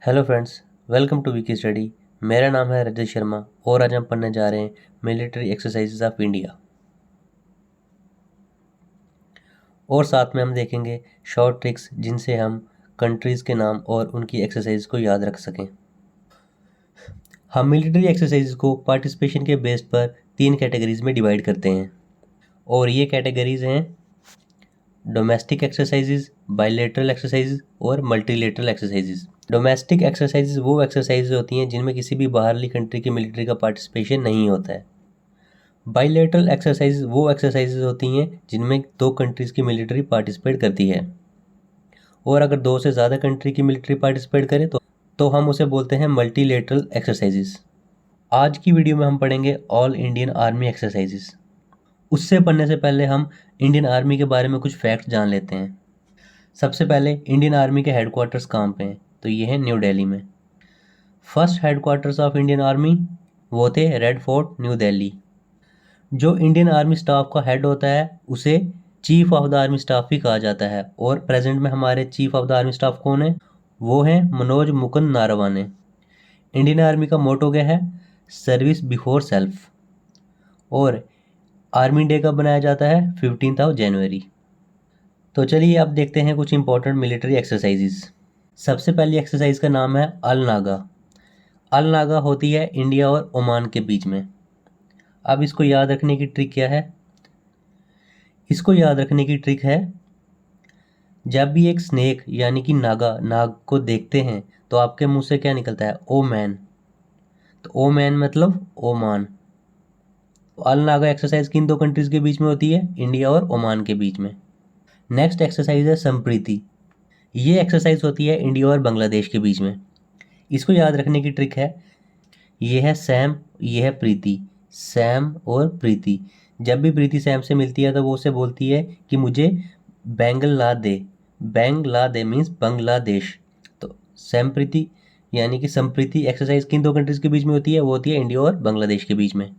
Hello friends, welcome to Vicky study. मेरा नाम है रजत शर्मा और आज हम पढ़ने जा रहे हैं मिलिट्री एक्सरसाइजेज ऑफ इंडिया। और साथ में हम देखेंगे शॉर्ट ट्रिक्स जिनसे हम कंट्रीज़ के नाम और उनकी एक्सरसाइज को याद रख सकें। हम मिलिट्री एक्सरसाइज को पार्टिसिपेशन के बेस पर 3 कैटेगरीज में डिवाइड करते हैं और ये कैटेगरीज हैं डोमेस्टिक एक्सरसाइजेज, बायलैटरल एक्सरसाइजेज और मल्टीलेटरल एक्सरसाइजेज। डोमेस्टिक एक्सरसाइजेज वो एक्सरसाइजेज होती हैं जिनमें किसी भी बाहरली कंट्री की मिलिट्री का पार्टिसिपेशन नहीं होता है। बायलैटरल एक्सरसाइजेज वो एक्सरसाइजेज होती हैं जिनमें 2 कंट्रीज़ की मिलिट्री पार्टिसिपेट करती है और अगर 2 से ज़्यादा कंट्री की मिलिट्री पार्टिसिपेट करे तो हम उसे बोलते हैं मल्टीलेटरल एक्सरसाइजेज। आज की वीडियो में हम पढ़ेंगे ऑल इंडियन आर्मी एक्सरसाइजेज। उससे पढ़ने से पहले हम इंडियन आर्मी के बारे में कुछ फैक्ट्स जान लेते हैं। सबसे पहले इंडियन आर्मी के हेडक्वार्टर्स कहाँ पे हैं, तो ये है न्यू दिल्ली में। First headquarters of Indian army वो थे रेड फोर्ट, न्यू दिल्ली। जो इंडियन आर्मी स्टाफ का हेड होता है उसे chief of the army staff भी कहा जाता है और प्रेजेंट में हमारे chief of the army staff कौन है, वो है मनोज मुकुंद नारवाने। इंडियन आर्मी का मोटो क्या है, सर्विस बिफोर सेल्फ। और आर्मी डे कब बनाया जाता है, 15 जनवरी। तो चलिए अब देखते हैं कुछ इंपॉर्टेंट मिलिट्री एक्सरसाइजेज। सबसे पहली एक्सरसाइज का नाम है अल नागा। अल नागा होती है इंडिया और ओमान के बीच में। अब इसको याद रखने की ट्रिक क्या है, इसको याद रखने की ट्रिक है जब भी एक स्नेक यानी कि नाग को देखते हैं तो आपके मुंह से क्या निकलता है, ओ मैन। तो ओ मैन मतलब ओमान। अल नागा एक्सरसाइज किन 2 कंट्रीज के बीच में होती है, इंडिया और ओमान के बीच में। नेक्स्ट एक्सरसाइज है संप्रीति। ये एक्सरसाइज होती है इंडिया और बांग्लादेश के बीच में। इसको याद रखने की ट्रिक है, ये है सैम, ये है प्रीति। सैम और प्रीति, जब भी प्रीति सैम से मिलती है तो वो उसे बोलती है कि मुझे बैंगल ला दे। बैंग ला दे मीन्स बांग्लादेश। तो सैम प्रीति यानी कि संप्रीति एक्सरसाइज किन 2 कंट्रीज के बीच में होती है, वो होती है इंडिया और बांग्लादेश के बीच में।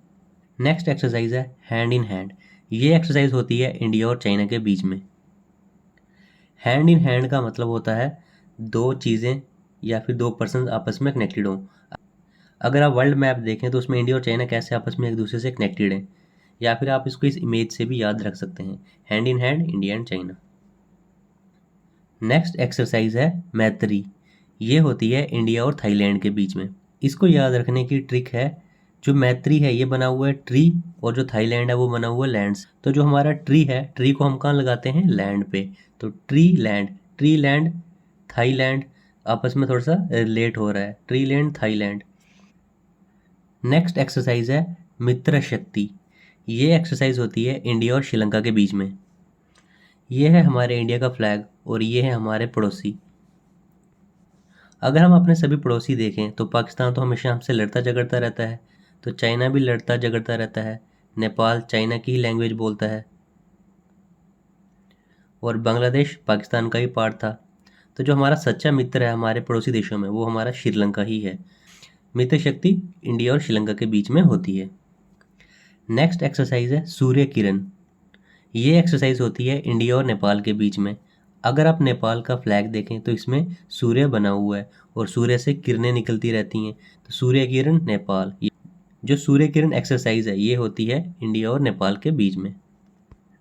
नेक्स्ट एक्सरसाइज है हैंड इन हैंड। ये एक्सरसाइज होती है इंडिया और चाइना के बीच में। हैंड इन हैंड का मतलब होता है 2 चीज़ें या फिर 2 पर्सन आपस में कनेक्टेड हों। अगर आप वर्ल्ड मैप देखें तो उसमें इंडिया और चाइना कैसे आपस में एक दूसरे से कनेक्टेड हैं, या फिर आप इसको इस इमेज से भी याद रख सकते हैं, hand in hand India and China. Next exercise है मैत्री। ये होती है इंडिया और थाईलैंड के बीच में। इसको याद रखने की ट्रिक है, जो मैत्री है ये बना हुआ है ट्री और जो थाईलैंड है वो बना हुआ है लैंड्स। तो जो हमारा ट्री है, ट्री को हम कहाँ लगाते हैं, लैंड पे। तो ट्री लैंड थाईलैंड आपस में थोड़ा सा रिलेट हो रहा है, tree land Thailand. Next exercise है मित्र शक्ति। ये एक्सरसाइज होती है इंडिया और श्रीलंका के बीच में। ये है हमारे इंडिया का फ्लैग और ये है हमारे पड़ोसी। अगर हम अपने सभी पड़ोसी देखें तो पाकिस्तान तो हमेशा हमसे लड़ता झगड़ता रहता है, तो चाइना भी लड़ता झगड़ता रहता है, नेपाल चाइना की ही लैंग्वेज बोलता है और बांग्लादेश पाकिस्तान का ही पार्ट था। तो जो हमारा सच्चा मित्र है हमारे पड़ोसी देशों में वो हमारा श्रीलंका ही है। मित्र शक्ति इंडिया और श्रीलंका के बीच में होती है। नेक्स्ट एक्सरसाइज है सूर्य किरण। ये एक्सरसाइज होती है इंडिया और नेपाल के बीच में। अगर आप नेपाल का फ्लैग देखें तो इसमें सूर्य बना हुआ है और सूर्य से किरणें निकलती रहती हैं, तो सूर्य किरण नेपाल। जो सूर्य किरण एक्सरसाइज है ये होती है इंडिया और नेपाल के बीच में।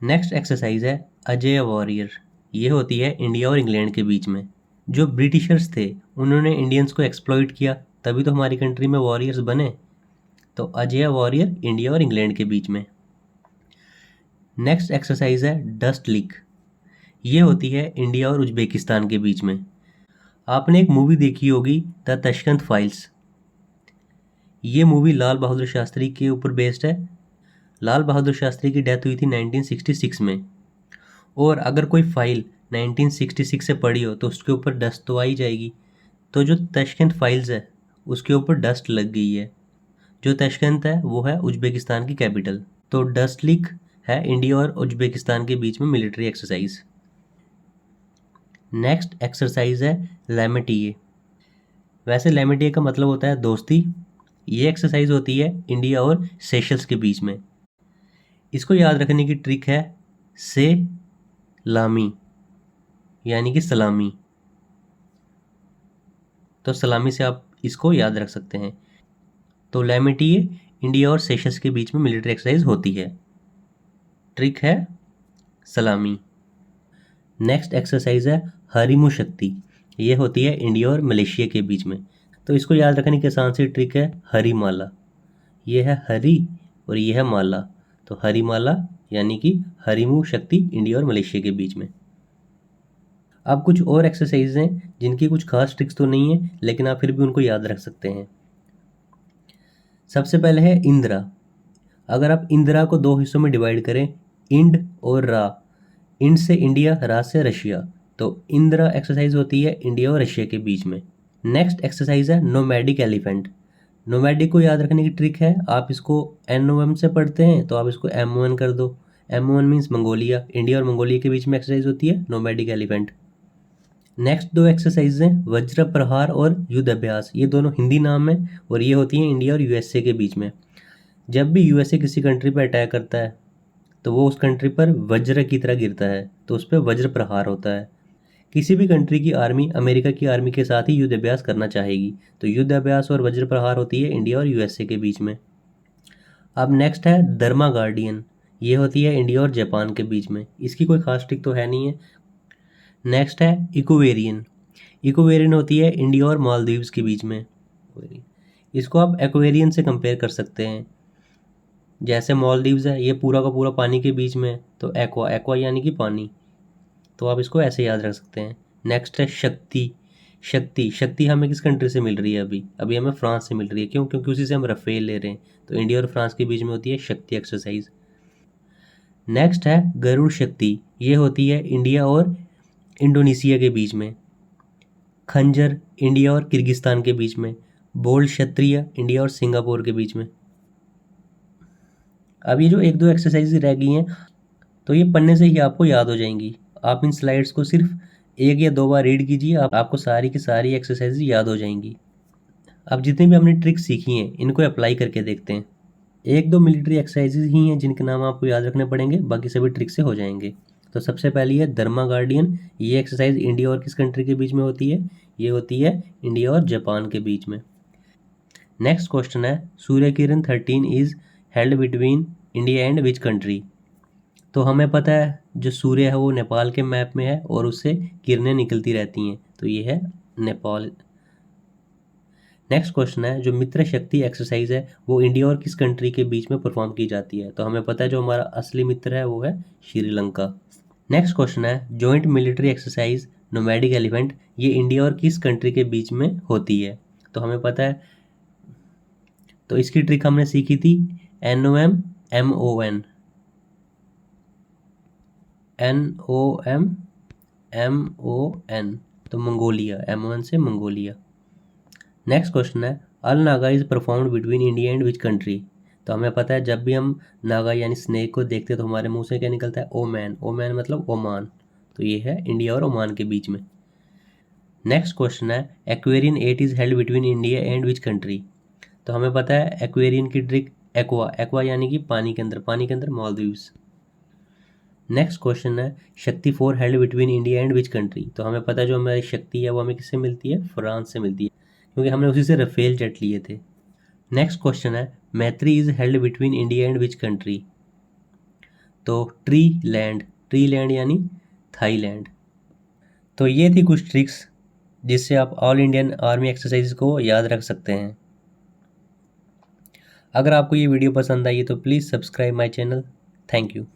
नेक्स्ट एक्सरसाइज है अजय वॉरियर। ये होती है इंडिया और इंग्लैंड के बीच में। जो ब्रिटिशर्स थे उन्होंने इंडियंस को एक्सप्लॉइट किया, तभी तो हमारी कंट्री में वॉरियर्स बने। तो अजय वॉरियर इंडिया और इंग्लैंड के बीच में। नेक्स्ट एक्सरसाइज है डस्ट लीक। ये होती है इंडिया और उज्बेकिस्तान के बीच में। आपने एक मूवी देखी होगी द तशकंत फाइल्स। ये मूवी लाल बहादुर शास्त्री के ऊपर बेस्ड है। लाल बहादुर शास्त्री की डेथ हुई थी 1966 में, और अगर कोई फाइल 1966 से पड़ी हो तो उसके ऊपर डस्ट तो आ ही जाएगी। तो जो तशकंत फाइल्स है उसके ऊपर डस्ट लग गई है। जो तशकंत है वो है उज्बेकिस्तान की कैपिटल। तो डस्ट लीक है इंडिया और उज्बेकिस्तान के बीच में मिलिट्री एक्सरसाइज। नेक्स्ट एक्सरसाइज है लेमेटिए। वैसे लेमेटिए का मतलब होता है दोस्ती। ये एक्सरसाइज होती है इंडिया और सेशल्स के बीच में। इसको याद रखने की ट्रिक है से लामी यानी कि सलामी। तो सलामी से आप इसको याद रख सकते हैं। तो लैमिटिए इंडिया और सेशल्स के बीच में मिलिट्री एक्सरसाइज होती है। ट्रिक है सलामी। नेक्स्ट एक्सरसाइज है हरिमु शक्ति। ये होती है इंडिया और मलेशिया के बीच में। तो इसको याद रखने की आसान सी ट्रिक है हरिमाला। ये है हरि और ये है माला, तो हरिमाला यानी कि हरिमु शक्ति इंडिया और मलेशिया के बीच में। अब कुछ और एक्सरसाइज हैं जिनकी कुछ खास ट्रिक्स तो नहीं है, लेकिन आप फिर भी उनको याद रख सकते हैं। सबसे पहले है इंदिरा। अगर आप इंदिरा को दो हिस्सों में डिवाइड करें, इंड और रा, इंड से इंडिया, रा से रशिया, तो इंदिरा एक्सरसाइज होती है इंडिया और रशिया के बीच में। नेक्स्ट एक्सरसाइज है नोमैडिक एलिफेंट। नोमैडिक को याद रखने की ट्रिक है, आप इसको NOM से पढ़ते हैं तो आप इसको MON कर दो। MON मीन्स मंगोलिया, इंडिया और मंगोलिया के बीच में एक्सरसाइज होती है नोमैडिक एलिफेंट। नेक्स्ट दो एक्सरसाइज हैं वज्र प्रहार और युद्ध अभ्यास। ये दोनों हिंदी नाम है और ये होती हैं इंडिया और USA के बीच में। जब भी USA किसी कंट्री पर अटैक करता है तो वो उस कंट्री पर वज्र की तरह गिरता है, तो उस पर वज्र प्रहार होता है। किसी भी कंट्री की आर्मी अमेरिका की आर्मी के साथ ही युद्ध अभ्यास करना चाहेगी, तो युद्ध अभ्यास और वज्र प्रहार होती है इंडिया और USA के बीच में। अब नेक्स्ट है धर्मा गार्डियन। ये होती है इंडिया और जापान के बीच में। इसकी कोई खास ट्रिक तो है नहीं है। नेक्स्ट है इक्वेरियन। इक्वेरियन होती है इंडिया और मालदीव्स के बीच में। इसको आप एक्वेरियन से कंपेयर कर सकते हैं। जैसे मालदीव्स है ये पूरा का पूरा पानी के बीच में है, तो एक्वा, एक्वा यानी कि पानी, तो आप इसको ऐसे याद रख सकते हैं। नेक्स्ट है शक्ति। शक्ति, शक्ति हमें किस कंट्री से मिल रही है? अभी अभी हमें फ्रांस से मिल रही है। क्यों? क्योंकि उसी से हम राफेल ले रहे हैं, तो इंडिया और फ्रांस के बीच में होती है शक्ति एक्सरसाइज। नेक्स्ट है गरुड़ शक्ति। ये होती है इंडिया और इंडोनेशिया के बीच में। खंजर इंडिया और किर्गिस्तान के बीच में। बोल्ड क्षत्रिय इंडिया और सिंगापुर के बीच में। अब ये जो एक दो एक्सरसाइज रह गई हैं, तो ये पढ़ने से ही आपको याद हो जाएंगी। आप इन स्लाइड्स को सिर्फ एक या दो बार रीड कीजिए, आपको सारी की सारी एक्सरसाइज याद हो जाएंगी। अब जितनी भी हमने ट्रिक्स सीखी हैं इनको अप्लाई करके देखते हैं। एक दो मिलिट्री एक्सरसाइजेज ही हैं जिनके नाम आपको याद रखने पड़ेंगे, बाकी सभी ट्रिक से हो जाएंगे। तो सबसे पहली है धर्मा गार्डियन। ये एक्सरसाइज इंडिया और किस कंट्री के बीच में होती है? ये होती है इंडिया और जापान के बीच में। नेक्स्ट क्वेश्चन है Surya Kiran 13 is held between India and which country? तो हमें पता है जो सूर्य है वो नेपाल के मैप में है और उससे किरणें निकलती रहती हैं, तो ये है नेपाल। नेक्स्ट क्वेश्चन है जो मित्र शक्ति एक्सरसाइज है वो इंडिया और किस कंट्री के बीच में परफॉर्म की जाती है? तो हमें पता है जो हमारा असली मित्र है वो है श्रीलंका। नेक्स्ट क्वेश्चन है joint military exercise nomadic elephant, ये इंडिया और किस कंट्री के बीच में होती है? तो हमें पता है, तो इसकी ट्रिक हमने सीखी थी NOM MON, NOM MON, तो मंगोलिया, MON से मंगोलिया। नेक्स्ट क्वेश्चन है Al Nagah is performed between India and which country? तो हमें पता है जब भी हम नागा यानी स्नेक को देखते हैं तो हमारे मुंह से क्या निकलता है? ओमैन। ओमैन मतलब ओमान, तो ये है इंडिया और ओमान के बीच में। नेक्स्ट क्वेश्चन है Aquarian 8 is held between India and which country? तो हमें पता है एक्वेरियन की ट्रिक एक्वा, एक्वा यानी कि पानी के अंदर, पानी के अंदर मालदीव्स। नेक्स्ट क्वेश्चन है शक्ति 4 held between India and which country? तो हमें पता है जो हमारी शक्ति है वो हमें किससे मिलती है? फ्रांस से मिलती है, क्योंकि हमने उसी से राफेल जेट लिए थे। नेक्स्ट क्वेश्चन है मैत्री is held between India and which country? तो ट्री लैंड, ट्री लैंड यानी थाईलैंड। तो ये थी कुछ ट्रिक्स जिससे आप ऑल इंडियन आर्मी एक्सरसाइज को याद रख सकते हैं। अगर आपको ये वीडियो पसंद आई तो please subscribe my channel. Thank you.